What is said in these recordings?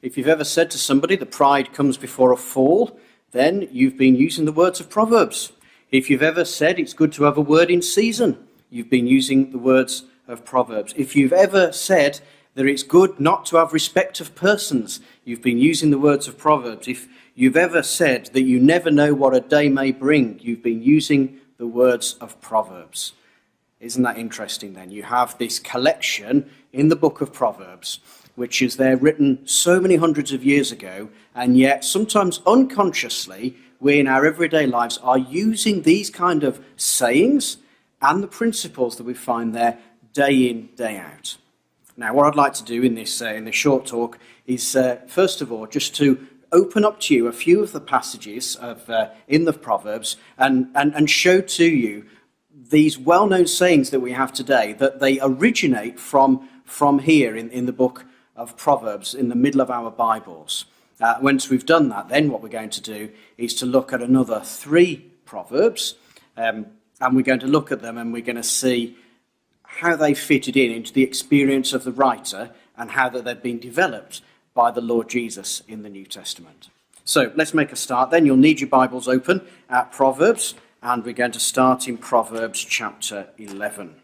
If you've ever said to somebody that pride comes before a fall, then you've been using the words of Proverbs. If you've ever said it's good to have a word in season, you've been using the words of Proverbs. If you've ever said that it's good not to have respect of persons, you've been using the words of Proverbs. If you've ever said that you never know what a day may bring, you've been using the words of Proverbs. Isn't that interesting then? You have this collection in the book of Proverbs, which is there written so many hundreds of years ago, and yet sometimes unconsciously, we in our everyday lives are using these kind of sayings and the principles that we find there day in, day out. Now, what I'd like to do in this short talk is, first of all, just to open up to you a few of the passages in the Proverbs and show to you these well-known sayings that we have today, that they originate from here in the book of Proverbs, in the middle of our Bibles. Once we've done that, then what we're going to do is to look at another 3 Proverbs, and we're going to look at them and we're going to see how they fitted into the experience of the writer and how that they've been developed by the Lord Jesus in the New Testament. So let's make a start then. You'll need your Bibles open at Proverbs, and we're going to start in Proverbs chapter 11.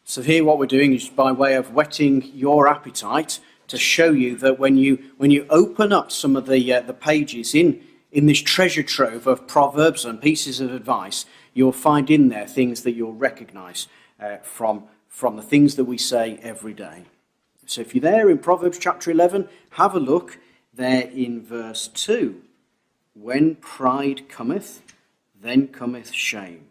So here what we're doing is by way of whetting your appetite to show you that when you open up some of the pages in this treasure trove of Proverbs and pieces of advice, you'll find in there things that you'll recognise from the things that we say every day. So if you're there in Proverbs chapter 11, have a look there in verse 2. When pride cometh, then cometh shame,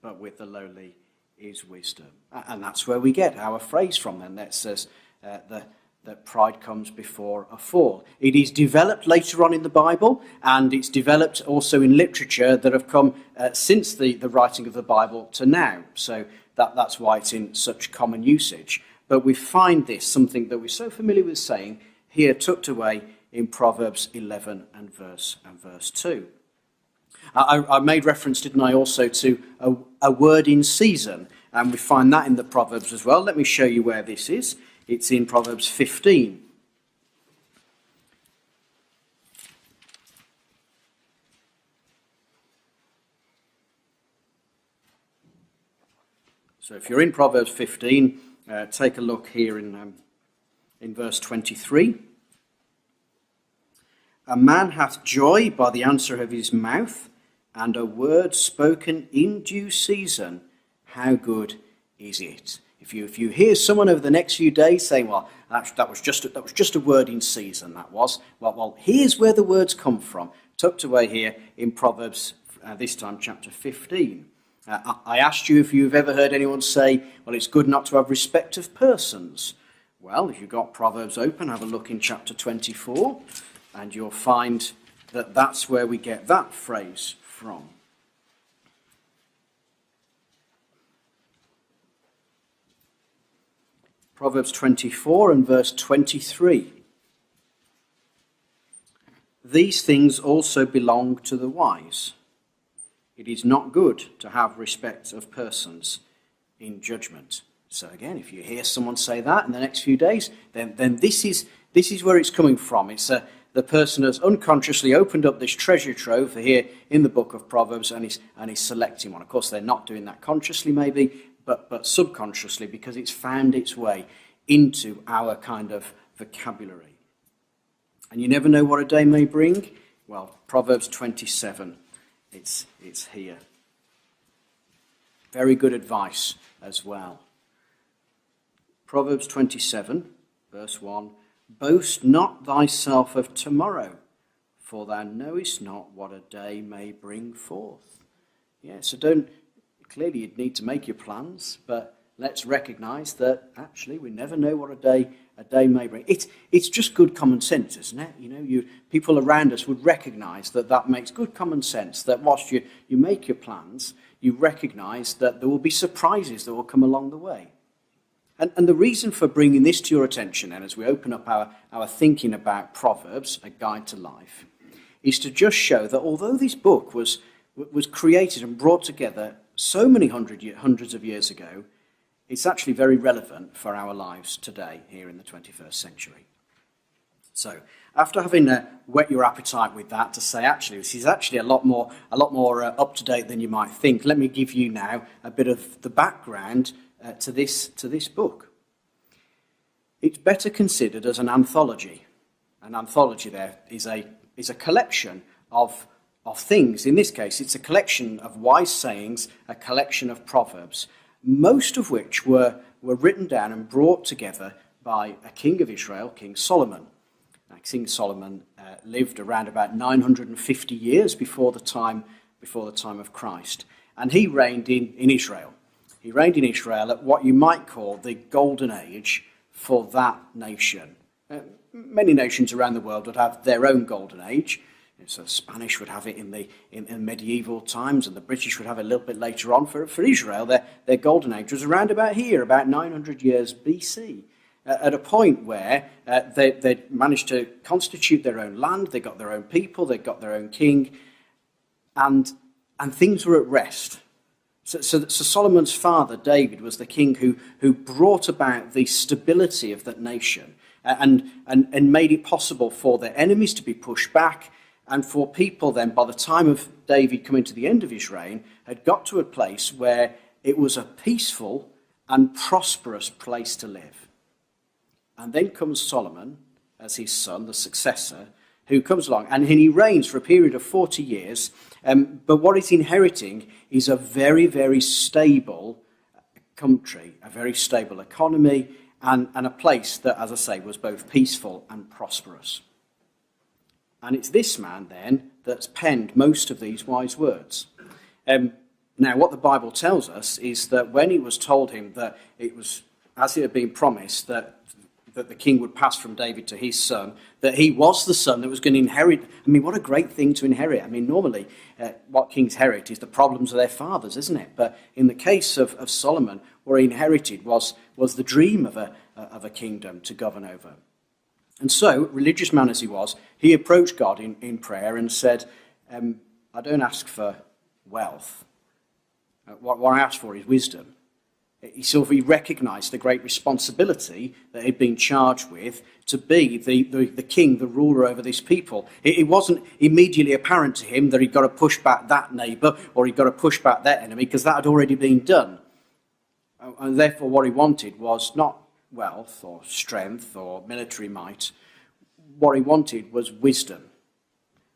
but with the lowly is wisdom. And that's where we get our phrase from then that says that pride comes before a fall. It is developed later on in the Bible, and it's developed also in literature that have come since the writing of the Bible to now. So that's why it's in such common usage. But we find this, something that we're so familiar with saying, here tucked away in Proverbs 11 and verse 2. I made reference, didn't I, also to a word in season, and we find that in the Proverbs as well. Let me show you where this is. It's in Proverbs 15. So if you're in Proverbs 15, take a look here in verse 23. A man hath joy by the answer of his mouth, and a word spoken in due season, how good is it? If you hear someone over the next few days saying, well, that was just a word in season, that was. Well, here's where the words come from, tucked away here in Proverbs, this time chapter 15. I asked you if you've ever heard anyone say, well, it's good not to have respect of persons. Well, if you've got Proverbs open, have a look in chapter 24, and you'll find that that's where we get that phrase from. Proverbs 24 and verse 23. These things also belong to the wise. It is not good to have respect of persons in judgment. So again, if you hear someone say that in the next few days, then this is where it's coming from. It's the person has unconsciously opened up this treasure trove here in the book of Proverbs, and he's selecting one. Of course, they're not doing that consciously, maybe, but subconsciously, because it's found its way into our kind of vocabulary. And you never know what a day may bring. Well, Proverbs 27, it's here. Very good advice as well. Proverbs 27, verse 1. Boast not thyself of tomorrow, for thou knowest not what a day may bring forth. Yeah, so clearly you'd need to make your plans, but let's recognise that actually we never know what a day may bring. It's just good common sense, isn't it? You know, people around us would recognise that makes good common sense, that whilst you make your plans, you recognise that there will be surprises that will come along the way. And the reason for bringing this to your attention, then, as we open up our thinking about Proverbs, a guide to life, is to just show that although this book was created and brought together so many hundreds of years ago, it's actually very relevant for our lives today here in the 21st century. So, after having whet your appetite with that to say, actually, this is actually a lot more up to date than you might think, let me give you now a bit of the background to this book. It's better considered as an anthology. An anthology there is a collection of things. In this case, it's a collection of wise sayings, a collection of proverbs, most of which were written down and brought together by a king of Israel, King Solomon. Now, King Solomon lived around about 950 years before the time of Christ, and he reigned in Israel. He reigned in Israel at what you might call the golden age for that nation. Many nations around the world would have their own golden age. So the Spanish would have it in medieval times, and the British would have it a little bit later on. For Israel, their golden age was around about here, about 900 years BC, at a point where they managed to constitute their own land, they got their own people, they got their own king, and things were at rest. So Solomon's father, David, was the king who brought about the stability of that nation and made it possible for their enemies to be pushed back, and for people then, by the time of David coming to the end of his reign, had got to a place where it was a peaceful and prosperous place to live. And then comes Solomon as his son, the successor, who comes along, and he reigns for a period of 40 years, but what he's inheriting is a very, very stable country, a very stable economy, and a place that, as I say, was both peaceful and prosperous. And it's this man, then, that's penned most of these wise words. Now, what the Bible tells us is that when it was told him that it was, as it had been promised, that the king would pass from David to his son, that he was the son that was going to inherit. I mean, what a great thing to inherit. I mean, normally, what kings inherit is the problems of their fathers, isn't it? But in the case of Solomon, what he inherited was the dream of a kingdom to govern over. And so, religious man as he was, he approached God in prayer and said, I don't ask for wealth. What I ask for is wisdom. He recognised the great responsibility that he'd been charged with to be the king, the ruler over this people. It wasn't immediately apparent to him that he'd got to push back that neighbour or he'd got to push back that enemy, because that had already been done. And therefore what he wanted was not wealth or strength or military might. What he wanted was wisdom.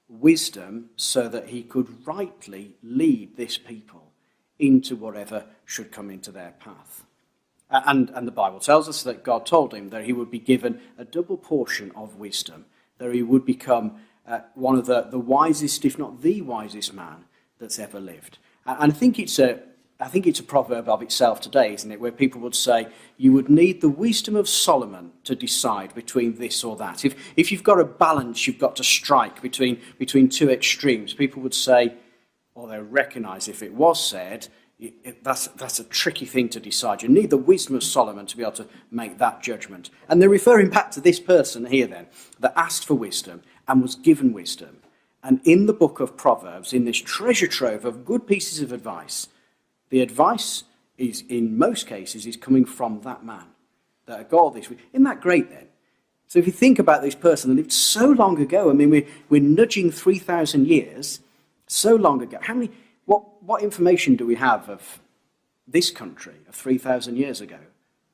Wisdom so that he could rightly lead this people into whatever should come into their path. And the Bible tells us that God told him that he would be given a double portion of wisdom, that he would become one of the wisest, if not the wisest man that's ever lived. And I think it's a proverb of itself today, isn't it, where people would say, you would need the wisdom of Solomon to decide between this or that. If you've got a balance, you've got to strike between two extremes, people would say, or they recognise if it was said, that's a tricky thing to decide. You need the wisdom of Solomon to be able to make that judgment. And they're referring back to this person here then, that asked for wisdom and was given wisdom. And in the book of Proverbs, in this treasure trove of good pieces of advice, the advice is, in most cases, is coming from that man that got all this. Isn't that great then? So if you think about this person that lived so long ago, I mean, we're nudging 3,000 years, so long ago. What information do we have of this country of 3,000 years ago?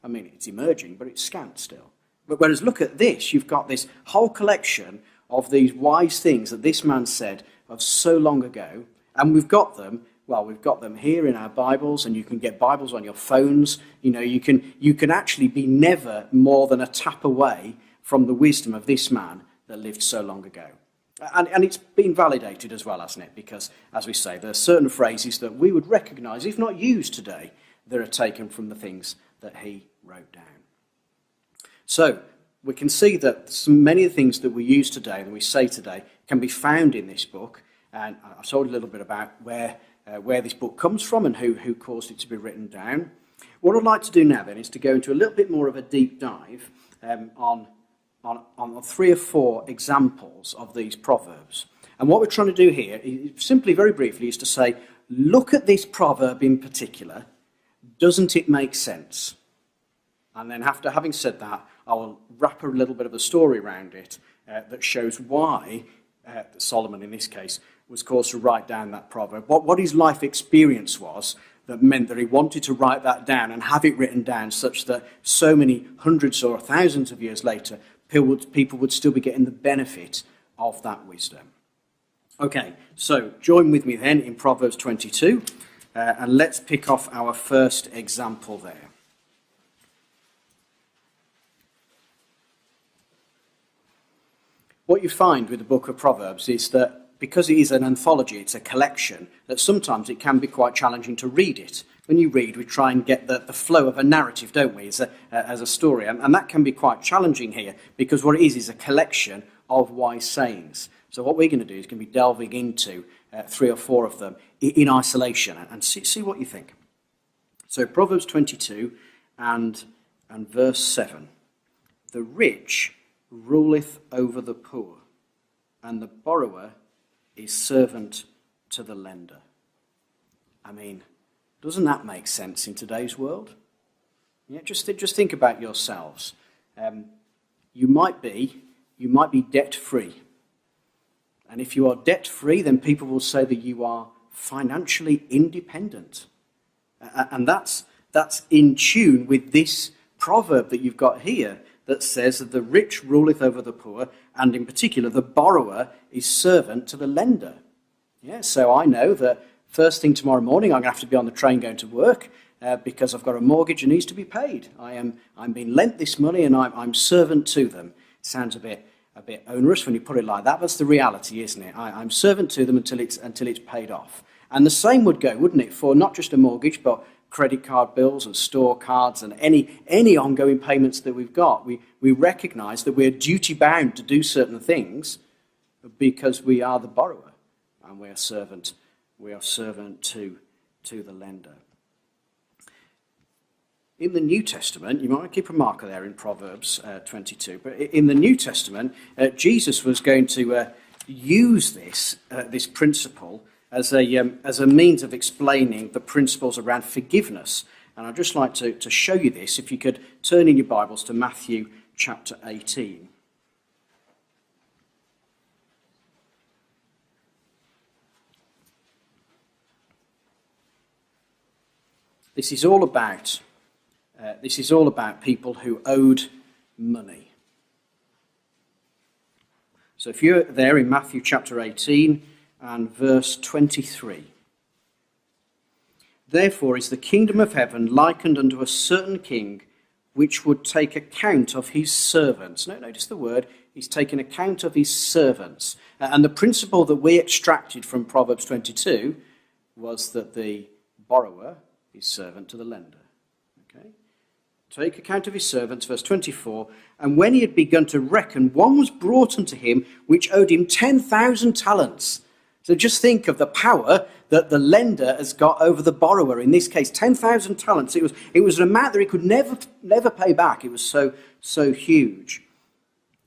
I mean, it's emerging, but it's scant still. But whereas look at this, you've got this whole collection of these wise things that this man said of so long ago, and we've got them here in our Bibles, and you can get Bibles on your phones. You know, you can actually be never more than a tap away from the wisdom of this man that lived so long ago. And it's been validated as well, hasn't it? Because, as we say, there are certain phrases that we would recognise, if not used today, that are taken from the things that he wrote down. So, we can see that many of the things that we use today, and we say today, can be found in this book. And I've told a little bit about where this book comes from and who caused it to be written down. What I'd like to do now, then, is to go into a little bit more of a deep dive on 3 or 4 examples of these proverbs. And what we're trying to do here, simply very briefly, is to say, look at this proverb in particular. Doesn't it make sense? And then after having said that, I will wrap a little bit of a story around it that shows why Solomon, in this case, was caused to write down that proverb. What his life experience was that meant that he wanted to write that down and have it written down such that so many hundreds or thousands of years later, people would still be getting the benefit of that wisdom. Okay, so join with me then in Proverbs 22, and let's pick off our first example there. What you find with the book of Proverbs is that because it is an anthology, it's a collection, that sometimes it can be quite challenging to read it. When you read, we try and get the flow of a narrative, don't we, as a story. And that can be quite challenging here, because what it is a collection of wise sayings. So what we're going to do is going to be delving into 3 or 4 of them in isolation and see what you think. So Proverbs 22 and verse 7. The rich ruleth over the poor, and the borrower is servant to the lender. I mean, doesn't that make sense in today's world? Yeah, just think about yourselves. You might be debt-free. And if you are debt-free, then people will say that you are financially independent. And that's in tune with this proverb that you've got here that says that the rich ruleth over the poor, and in particular, the borrower is servant to the lender. Yeah, so I know that first thing tomorrow morning, I'm going to have to be on the train going to work because I've got a mortgage and needs to be paid. I'm being lent this money and I'm servant to them. It sounds a bit onerous when you put it like that, but that's the reality, isn't it? I'm servant to them until it's paid off. And the same would go, wouldn't it, for not just a mortgage, but credit card bills and store cards and any ongoing payments that we've got. We recognise that we're duty-bound to do certain things because we are the borrower and we are servant to the lender. In the New Testament, you might keep a marker there in Proverbs 22, but in the New Testament, Jesus was going to use this principle as a means of explaining the principles around forgiveness. And I'd just like to show you this. If you could turn in your Bibles to Matthew chapter 18. This is all about people who owed money. So if you're there in Matthew chapter 18 and verse 23. Therefore is the kingdom of heaven likened unto a certain king, which would take account of his servants. Now, notice the word, he's taken account of his servants. And the principle that we extracted from Proverbs 22 was that the borrower is servant to the lender. Okay? Take account of his servants, verse 24. And when he had begun to reckon, one was brought unto him, which owed him 10,000 talents. So just think of the power that the lender has got over the borrower. In this case, 10,000 talents. It was an amount that he could never pay back. It was so huge.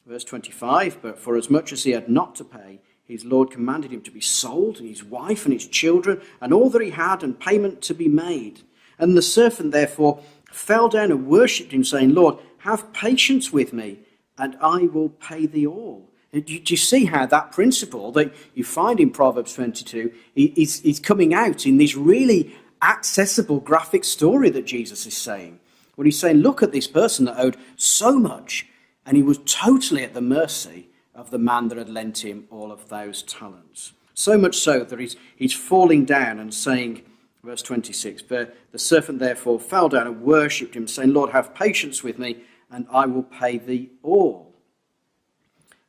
Verse 25, but for as much as he had not to pay, his Lord commanded him to be sold, and his wife and his children, and all that he had, and payment to be made. And the servant therefore fell down and worshipped him, saying, Lord, have patience with me, and I will pay thee all. Do you see how that principle that you find in Proverbs 22 is coming out in this really accessible graphic story that Jesus is saying? When he's saying, look at this person that owed so much, and he was totally at the mercy of the man that had lent him all of those talents. So much so that he's falling down and saying, verse 26, the servant therefore fell down and worshipped him, saying, Lord, have patience with me, and I will pay thee all.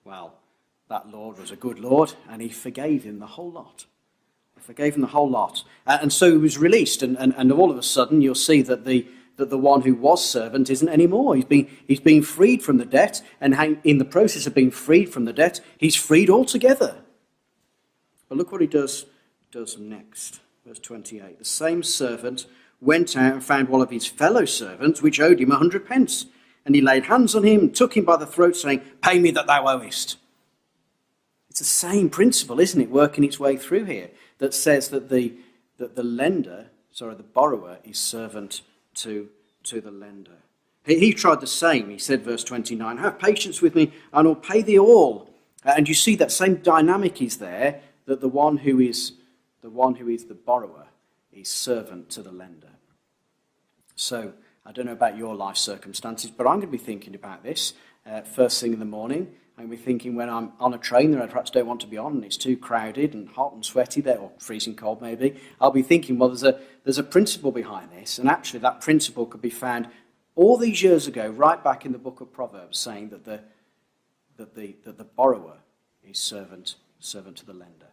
Well, that Lord was a good Lord, and he forgave him the whole lot. He forgave him the whole lot. And so he was released, and all of a sudden you'll see that the one who was servant isn't anymore. He's been freed from the debt, and in the process of being freed from the debt, he's freed altogether. But look what he does next. Verse 28. The same servant went out and found one of his fellow servants, which owed him 100 pence. And he laid hands on him, took him by the throat, saying, Pay me that thou owest. the same principle, isn't it, working its way through here, that says that the borrower is servant to the lender. He tried the same. He said, verse 29, have patience with me and I'll pay thee all. And you see that same dynamic is there, that the one who is the borrower is servant to the lender. So I don't know about your life circumstances, but I'm going to be thinking about this first thing in the morning. I'm going to be thinking when I'm on a train that I perhaps don't want to be on and it's too crowded and hot and sweaty there, or freezing cold maybe. I'll be thinking, well, there's a principle behind this, and actually that principle could be found all these years ago, right back in the book of Proverbs, saying that the borrower is servant to the lender.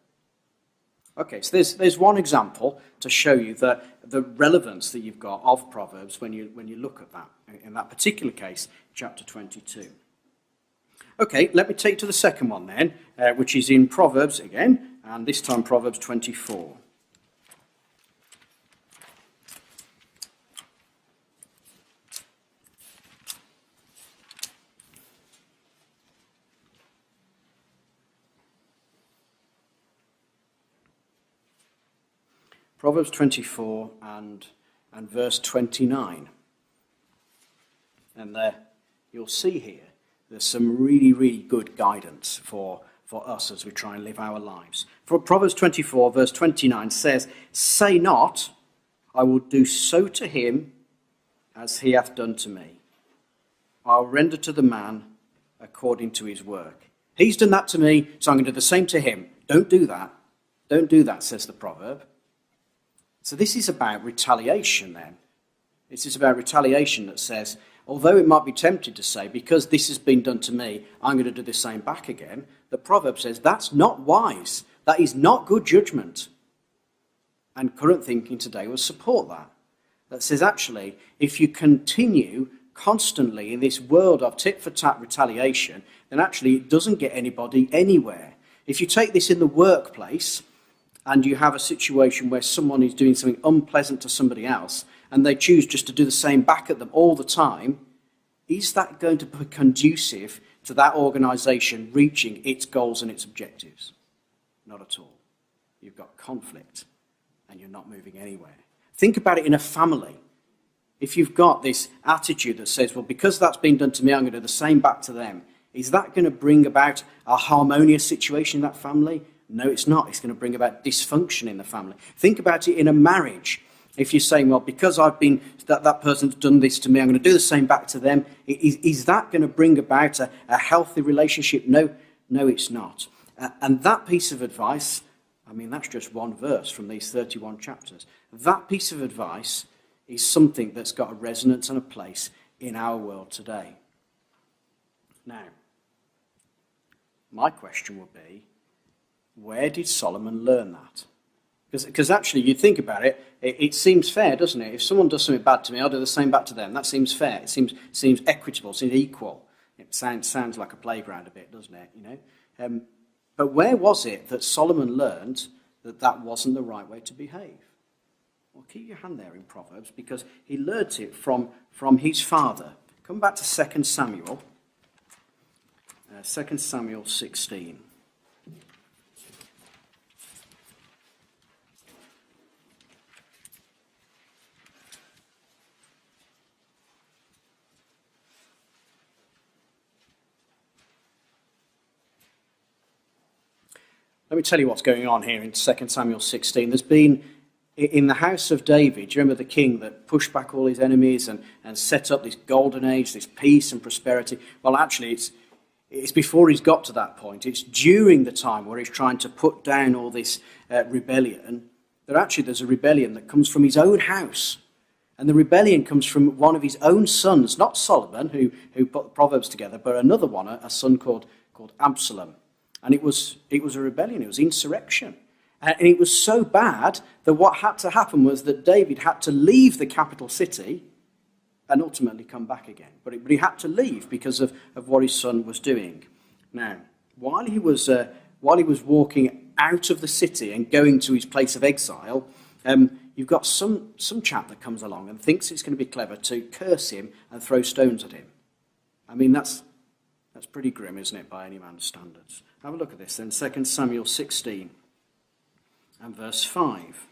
Okay, so there's one example to show you the relevance that you've got of Proverbs when you look at that, in that particular case, chapter 22. Okay, let me take you to the second one then, which is in Proverbs again, and this time Proverbs 24. Proverbs 24 and verse 29. And there you'll see here there's some really, really good guidance for us as we try and live our lives. For Proverbs 24 verse 29 says, say not, I will do so to him as he hath done to me. I'll render to the man according to his work. He's done that to me, so I'm going to do the same to him. Don't do that. Don't do that, says the proverb. So this is about retaliation then. This is about retaliation that says, although it might be tempted to say, because this has been done to me, I'm going to do the same back again, the proverb says that's not wise. That is not good judgment. And current thinking today will support that. That says actually, if you continue constantly in this world of tit-for-tat retaliation, then actually it doesn't get anybody anywhere. If you take this in the workplace, and you have a situation where someone is doing something unpleasant to somebody else, and they choose just to do the same back at them all the time, is that going to be conducive to that organisation reaching its goals and its objectives? Not at all. You've got conflict, and you're not moving anywhere. Think about it in a family. If you've got this attitude that says, well, because that's been done to me, I'm going to do the same back to them, is that going to bring about a harmonious situation in that family? No, it's not. It's going to bring about dysfunction in the family. Think about it in a marriage. If you're saying, well, because that person's done this to me, I'm going to do the same back to them, is that going to bring about a healthy relationship? No, it's not. And that piece of advice, I mean, that's just one verse from these 31 chapters. That piece of advice is something that's got a resonance and a place in our world today. Now, my question would be, where did Solomon learn that? Because actually, you think about it, it seems fair, doesn't it? If someone does something bad to me, I'll do the same back to them. That seems fair. It seems equitable. It seems equal. It sounds like a playground a bit, doesn't it? You know. But where was it that Solomon learned that wasn't the right way to behave? Well, keep your hand there in Proverbs, because he learnt it from his father. Come back to 2 Samuel. 2 Samuel 16. Let me tell you what's going on here in 2 Samuel 16. There's been, in the house of David, do you remember the king that pushed back all his enemies and set up this golden age, this peace and prosperity? Well, actually, it's before he's got to that point. It's during the time where he's trying to put down all this rebellion, that actually there's a rebellion that comes from his own house. And the rebellion comes from one of his own sons, not Solomon, who put the Proverbs together, but another one, a son called Absalom. And it was a rebellion, it was insurrection. And it was so bad that what had to happen was that David had to leave the capital city and ultimately come back again. But he had to leave because of what his son was doing. Now, while he was walking out of the city and going to his place of exile, you've got some chap that comes along and thinks it's going to be clever to curse him and throw stones at him. I mean, that's That's pretty grim, isn't it, by any man's standards? Have a look at this then, 2 Samuel 16 and verse 5.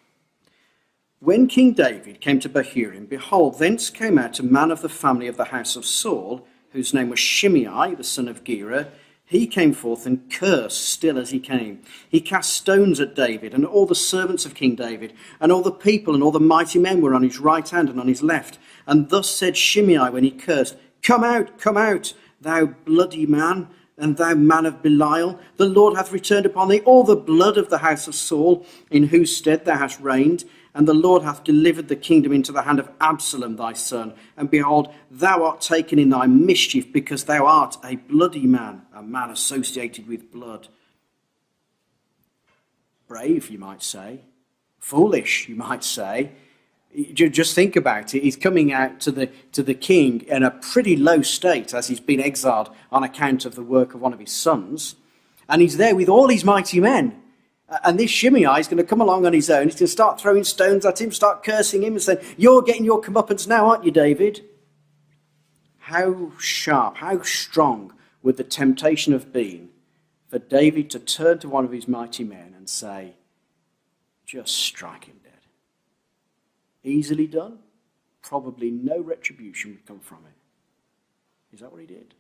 When King David came to Bahurim, behold, thence came out a man of the family of the house of Saul, whose name was Shimei, the son of Gera. He came forth and cursed still as he came. He cast stones at David, and all the servants of King David, and all the people and all the mighty men were on his right hand and on his left. And thus said Shimei when he cursed, come out, thou bloody man, and thou man of Belial. The Lord hath returned upon thee all the blood of the house of Saul, in whose stead thou hast reigned. And the Lord hath delivered the kingdom into the hand of Absalom thy son. And behold, thou art taken in thy mischief, because thou art a bloody man, a man associated with blood. Brave, you might say. Foolish, you might say. Just think about it. He's coming out to the king in a pretty low state, as he's been exiled on account of the work of one of his sons. And he's there with all his mighty men. And this Shimei is going to come along on his own. He's going to start throwing stones at him, start cursing him and saying, you're getting your comeuppance now, aren't you, David? How sharp, how strong would the temptation have been for David to turn to one of his mighty men and say, just strike him dead. Easily done? Probably no retribution would come from it. Is that what he did?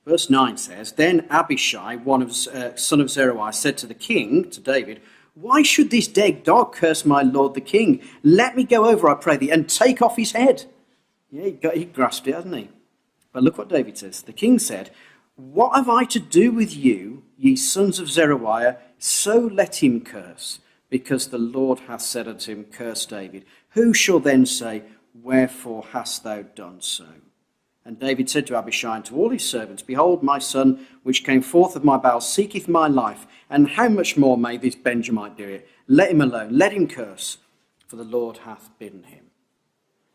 Verse 9 says, then Abishai, son of Zeruiah, said to the king, to David, why should this dead dog curse my lord the king? Let me go over, I pray thee, and take off his head. Yeah, he grasped it, hasn't he? But look what David says. The king said, what have I to do with you, ye sons of Zeruiah? So let him curse, because the Lord hath said unto him, curse David. Who shall then say, wherefore hast thou done so? And David said to Abishai and to all his servants, behold, my son, which came forth of my bowels, seeketh my life. And how much more may this Benjamite do it? Let him alone, let him curse, for the Lord hath bidden him.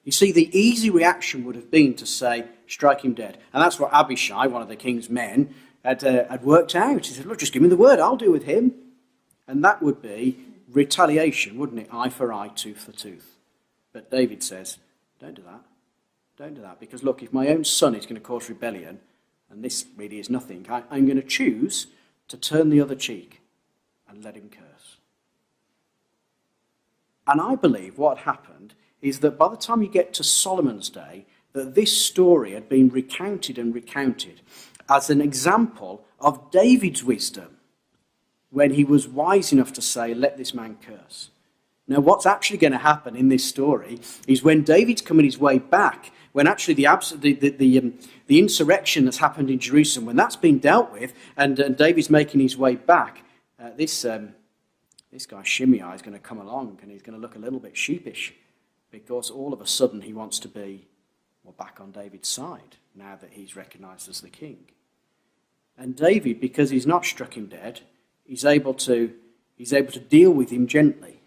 You see, the easy reaction would have been to say, strike him dead. And that's what Abishai, one of the king's men, had worked out. He said, look, just give me the word, I'll deal with him. And that would be retaliation, wouldn't it? Eye for eye, tooth for tooth. But David says, don't do that. Don't do that, because look, if my own son is going to cause rebellion, and this really is nothing, I'm going to choose to turn the other cheek and let him curse. And I believe what happened is that by the time you get to Solomon's day, that this story had been recounted and recounted as an example of David's wisdom when he was wise enough to say, let this man curse. Now, what's actually going to happen in this story is when David's coming his way back, when actually the insurrection that's happened in Jerusalem, when that's been dealt with, and David's making his way back, this guy Shimei is going to come along and he's going to look a little bit sheepish because all of a sudden he wants to be back on David's side now that he's recognised as the king. And David, because he's not struck him dead, he's able to deal with him gently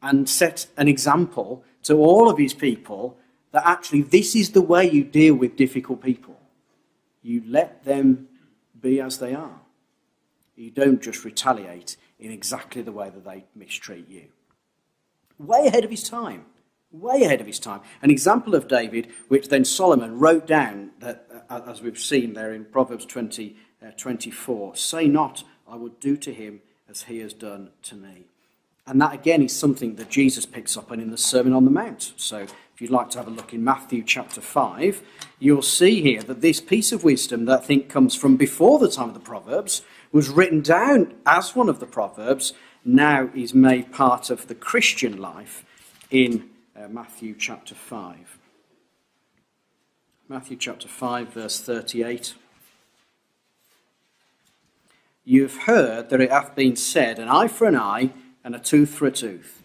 and set an example to all of his people that actually this is the way you deal with difficult people. You let them be as they are. You don't just retaliate in exactly the way that they mistreat you. Way ahead of his time. Way ahead of his time. An example of David, which then Solomon wrote down, that, as we've seen there in Proverbs 24, say not, I will do to him as he has done to me. And that again is something that Jesus picks up on in the Sermon on the Mount. So if you'd like to have a look in Matthew chapter 5, you'll see here that this piece of wisdom that I think comes from before the time of the Proverbs was written down as one of the Proverbs, now is made part of the Christian life in Matthew chapter 5. Matthew chapter 5, verse 38. You have heard that it hath been said, an eye for an eye, and a tooth for a tooth.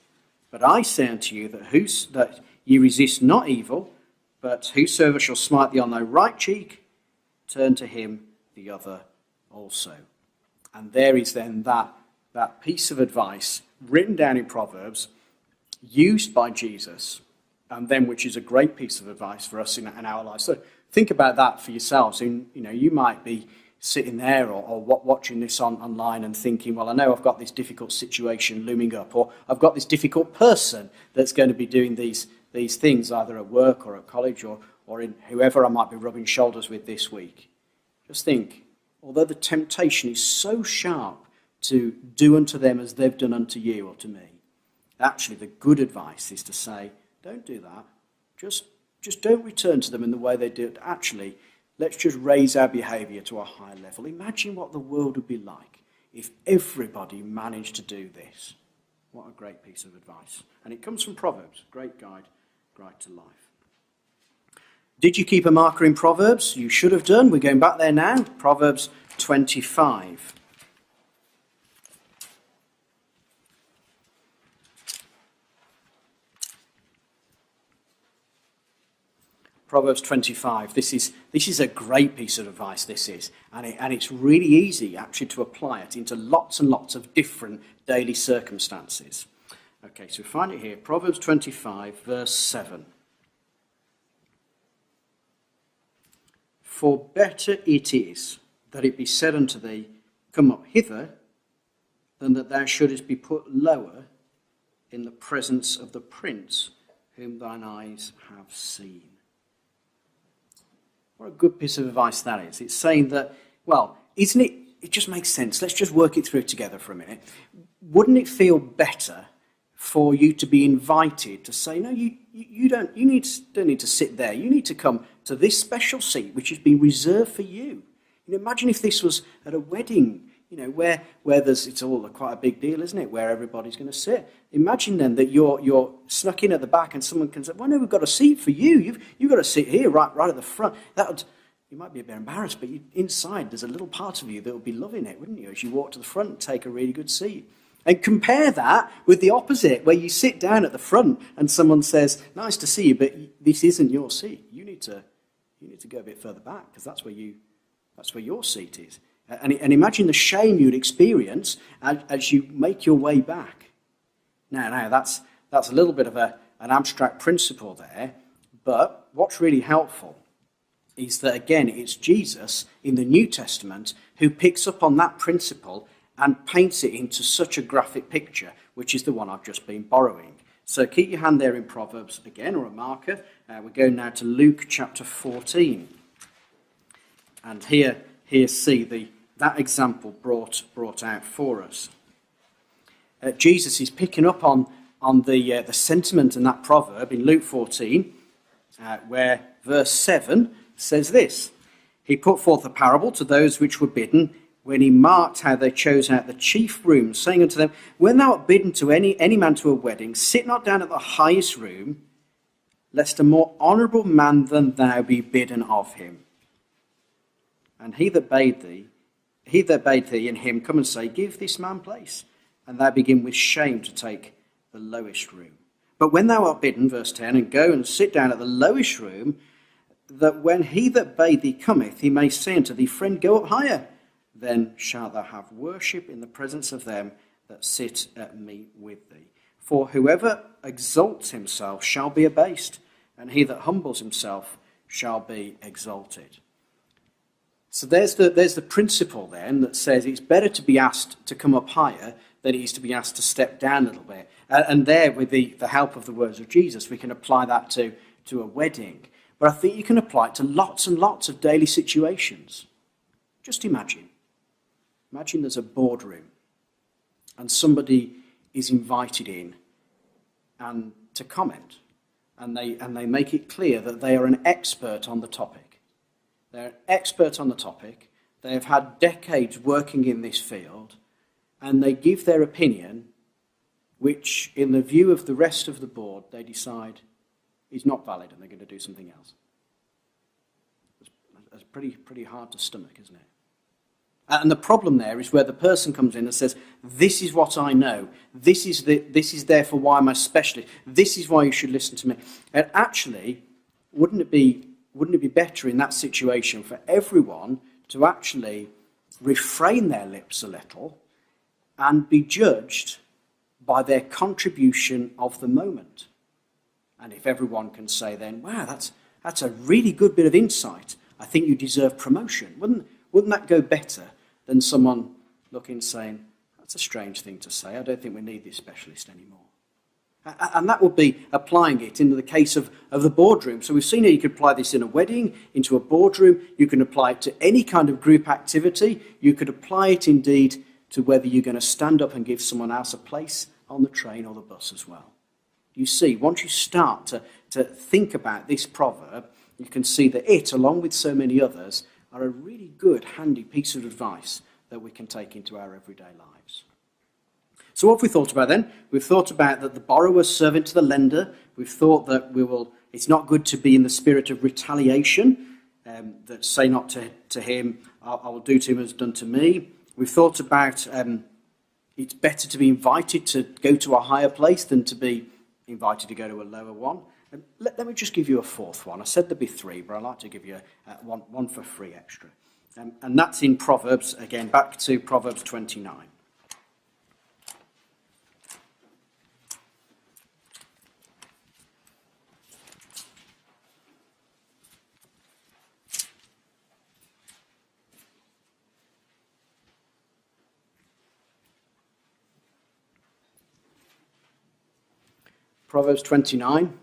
But I say unto you that ye resist not evil, but whosoever shall smite thee on thy right cheek, turn to him the other also. And there is then that piece of advice written down in Proverbs, used by Jesus, and then which is a great piece of advice for us in our lives. So think about that for yourselves. You might be sitting there or watching this online and thinking, well, I know I've got this difficult situation looming up, or I've got this difficult person that's going to be doing these things either at work or at college or or in whoever I might be rubbing shoulders with this week. Just think, although the temptation is so sharp to do unto them as they've done unto you or to me, actually the good advice is to say, don't do that. Just don't return to them in the way they did. Actually, let's just raise our behaviour to a higher level. Imagine what the world would be like if everybody managed to do this. What a great piece of advice. And it comes from Proverbs, great guide to life. Did you keep a marker in Proverbs? You should have done. We're going back there now. Proverbs 25. Proverbs 25. This is a great piece of advice, this is. And it's really easy, actually, to apply it into lots and lots of different daily circumstances. Okay, so we find it here. Proverbs 25, verse 7. For better it is that it be said unto thee, come up hither, than that thou shouldest be put lower in the presence of the prince whom thine eyes have seen. What a good piece of advice that is. It's saying that, well, isn't it, it just makes sense. Let's just work it through together for a minute. Wouldn't it feel better for you to be invited to say, no, you don't need to sit there. You need to come to this special seat which has been reserved for you. You know, imagine if this was at a wedding, you know, where it's all quite a big deal, isn't it? Where everybody's going to sit. Imagine then that you're snuck in at the back and someone can say, well, no, we've got a seat for you. You've got to sit here right at the front. You might be a bit embarrassed, but inside there's a little part of you that would be loving it, wouldn't you? As you walk to the front and take a really good seat. And compare that with the opposite, where you sit down at the front and someone says, nice to see you, but this isn't your seat. You need to go a bit further back, because that's where your seat is. And imagine the shame you'd experience as you make your way back. Now that's a little bit of an abstract principle there, but what's really helpful is that, again, it's Jesus in the New Testament who picks up on that principle and paints it into such a graphic picture, which is the one I've just been borrowing. So keep your hand there in Proverbs again, or a marker. We're going now to Luke chapter 14. And here see that example brought out for us. Jesus is picking up on the sentiment in that proverb in Luke 14, where verse 7 says this. He put forth a parable to those which were bidden, when he marked how they chose out the chief rooms, saying unto them, when thou art bidden to any man to a wedding, sit not down at the highest room, lest a more honourable man than thou be bidden of him. And he that bade thee and him come and say, give this man place, and thou begin with shame to take the lowest room. But when thou art bidden, verse 10, and go and sit down at the lowest room, that when he that bade thee cometh, he may say unto thee, friend, go up higher. Then shalt thou have worship in the presence of them that sit at meat with thee. For whoever exalts himself shall be abased, and he that humbles himself shall be exalted. So there's the principle then that says it's better to be asked to come up higher than it is to be asked to step down a little bit. And there, with the help of the words of Jesus, we can apply that to a wedding. But I think you can apply it to lots and lots of daily situations. Just imagine. Imagine there's a boardroom and somebody is invited in and to comment, and they make it clear that they are an expert on the topic. They're an expert on the topic. They have had decades working in this field, and they give their opinion, which, in the view of the rest of the board, they decide is not valid, and they're going to do something else. It's pretty hard to stomach, isn't it? And the problem there is where the person comes in and says, this is what I know. This is therefore why I'm a specialist. This is why you should listen to me. And actually, wouldn't it be better in that situation for everyone to actually refrain their lips a little and be judged by their contribution of the moment? And if everyone can say then, wow, that's a really good bit of insight. I think you deserve promotion. Wouldn't that go better than someone looking saying, that's a strange thing to say. I don't think we need this specialist anymore. And that would be applying it in the case of the boardroom. So we've seen here you could apply this in a wedding, into a boardroom. You can apply it to any kind of group activity. You could apply it indeed to whether you're going to stand up and give someone else a place on the train or the bus as well. You see, once you start to think about this proverb, you can see that it, along with so many others, are a really good, handy piece of advice that we can take into our everyday lives. So what have we thought about then? We've thought about that the borrower's servant to the lender. We've thought that it's not good to be in the spirit of retaliation, that say not to him, I will do to him as done to me. We've thought about it's better to be invited to go to a higher place than to be invited to go to a lower one. Let me just give you a fourth one. I said there'd be three, but I'd like to give you one for free extra. And that's in Proverbs, again, back to Proverbs 29. Proverbs 29,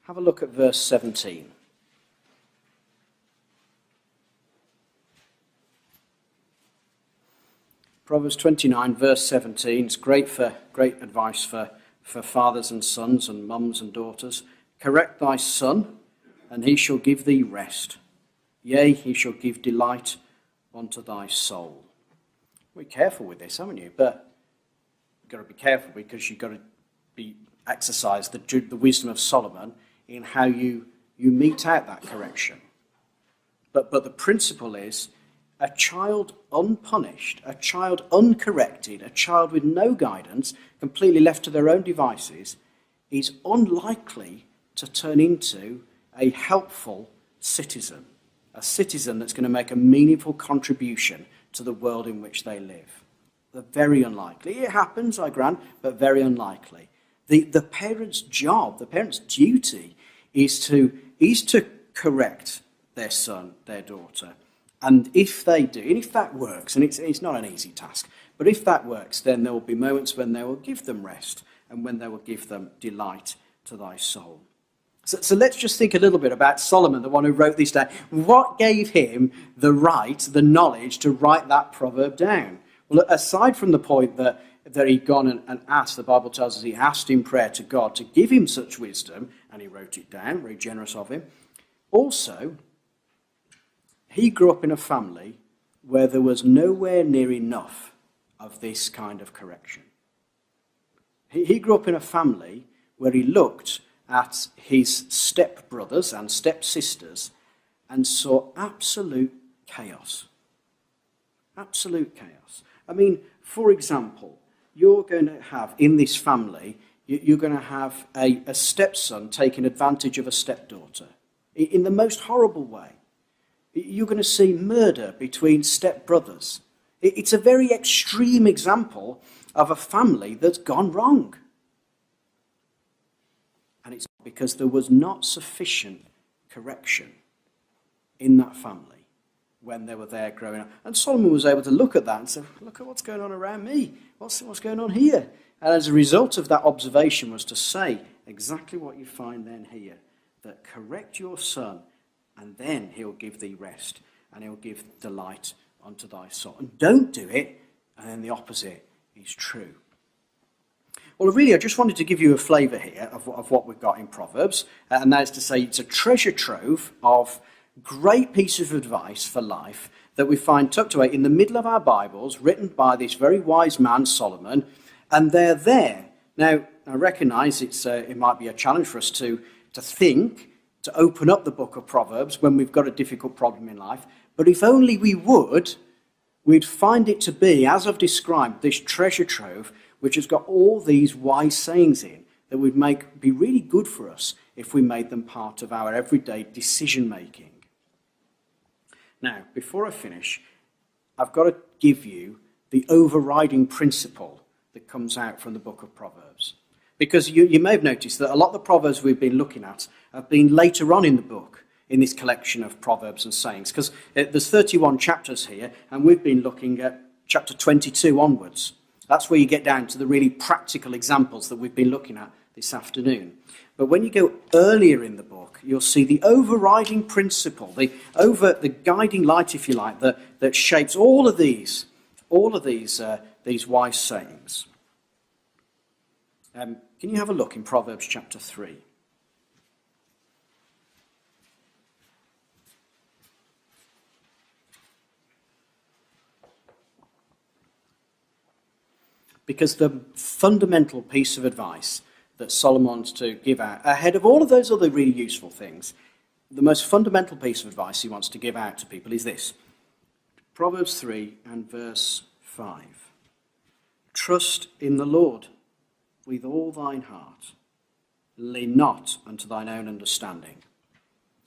have a look at verse 17. Proverbs 29, verse 17, it's great advice for fathers and sons and mums and daughters. Correct thy son, and he shall give thee rest. Yea, he shall give delight unto thy soul. Be careful with this, haven't you? But you've got to be careful because you've got to exercise the wisdom of Solomon in how you mete out that correction. But the principle is a child unpunished, a child uncorrected, a child with no guidance, completely left to their own devices, is unlikely to turn into a helpful citizen, a citizen that's going to make a meaningful contribution to the world in which they live. They're very unlikely. It happens, I grant, but very unlikely. The parent's job, the parent's duty is to correct their son, their daughter. And if they do, and if that works, and it's not an easy task, but if that works, then there will be moments when they will give them rest and when they will give them delight to thy soul. So let's just think a little bit about Solomon, the one who wrote this down. What gave him the right, the knowledge to write that proverb down? Well, aside from the point that he'd gone and asked, the Bible tells us he asked in prayer to God to give him such wisdom, and he wrote it down, very generous of him. Also, he grew up in a family where there was nowhere near enough of this kind of correction. He grew up in a family where he looked at his stepbrothers and stepsisters and saw absolute chaos. Absolute chaos. I mean, for example, you're going to have, in this family, you're going to have a stepson taking advantage of a stepdaughter in the most horrible way. You're going to see murder between stepbrothers. It's a very extreme example of a family that's gone wrong. And it's because there was not sufficient correction in that family when they were there growing up. And Solomon was able to look at that and say, look at what's going on around me. What's going on here? And as a result of that observation was to say exactly what you find then here, that correct your son, and then he'll give thee rest, and he'll give delight unto thy soul. And don't do it, and then the opposite is true. Well, really, I just wanted to give you a flavour here of what we've got in Proverbs, and that is to say it's a treasure trove of great pieces of advice for life that we find tucked away in the middle of our Bibles, written by this very wise man, Solomon, and they're there. Now, I recognise it might be a challenge for us to think, to open up the book of Proverbs when we've got a difficult problem in life, but if only we would, we'd find it to be, as I've described, this treasure trove which has got all these wise sayings in that would be really good for us if we made them part of our everyday decision making. Now, before I finish, I've got to give you the overriding principle that comes out from the book of Proverbs. Because you may have noticed that a lot of the Proverbs we've been looking at have been later on in the book, in this collection of Proverbs and sayings. Because there's 31 chapters here, and we've been looking at chapter 22 onwards. That's where you get down to the really practical examples that we've been looking at this afternoon. But when you go earlier in the book, you'll see the overriding principle, the guiding light, if you like, that shapes all of these wise sayings. Can you have a look in Proverbs chapter 3? Because the fundamental piece of advice that Solomon wants to give out, ahead of all of those other really useful things, the most fundamental piece of advice he wants to give out to people is this. Proverbs 3 and verse 5. Trust in the Lord with all thine heart. Lean not unto thine own understanding.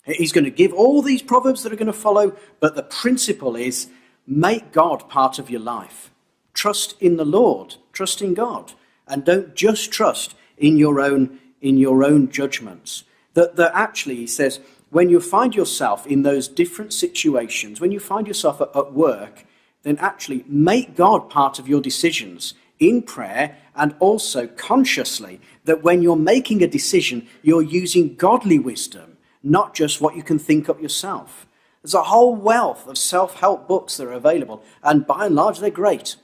He's going to give all these proverbs that are going to follow, but the principle is make God part of your life. Trust in the Lord, trust in God, and don't just trust in your own judgments. That actually, he says, when you find yourself in those different situations, when you find yourself at work, then actually make God part of your decisions in prayer, and also consciously that when you're making a decision, you're using godly wisdom, not just what you can think up yourself. There's a whole wealth of self-help books that are available, and by and large, they're great.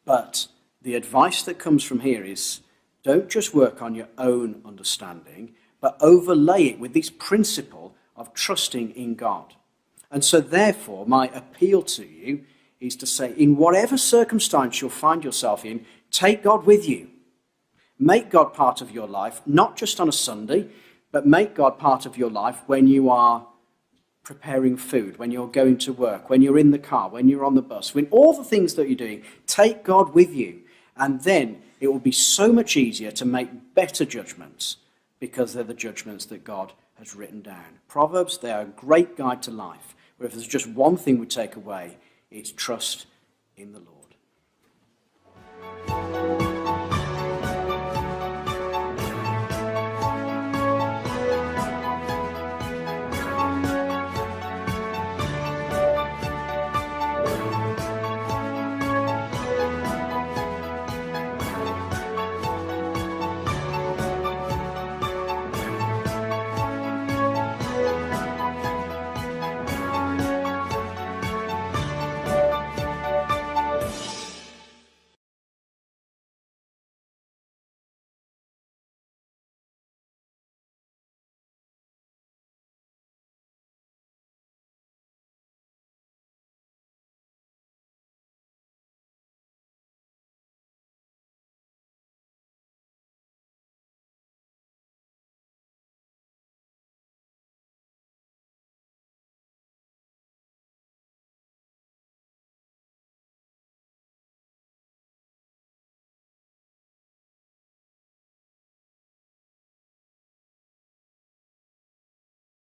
But the advice that comes from here is don't just work on your own understanding, but overlay it with this principle of trusting in God. And so therefore, my appeal to you is to say, in whatever circumstance you'll find yourself in, take God with you. Make God part of your life, not just on a Sunday, but make God part of your life when you are preparing food, when you're going to work, when you're in the car, when you're on the bus, when all the things that you're doing, take God with you. And then it will be so much easier to make better judgments because they're the judgments that God has written down. Proverbs, they are a great guide to life, where if there's just one thing we take away, it's trust in the Lord.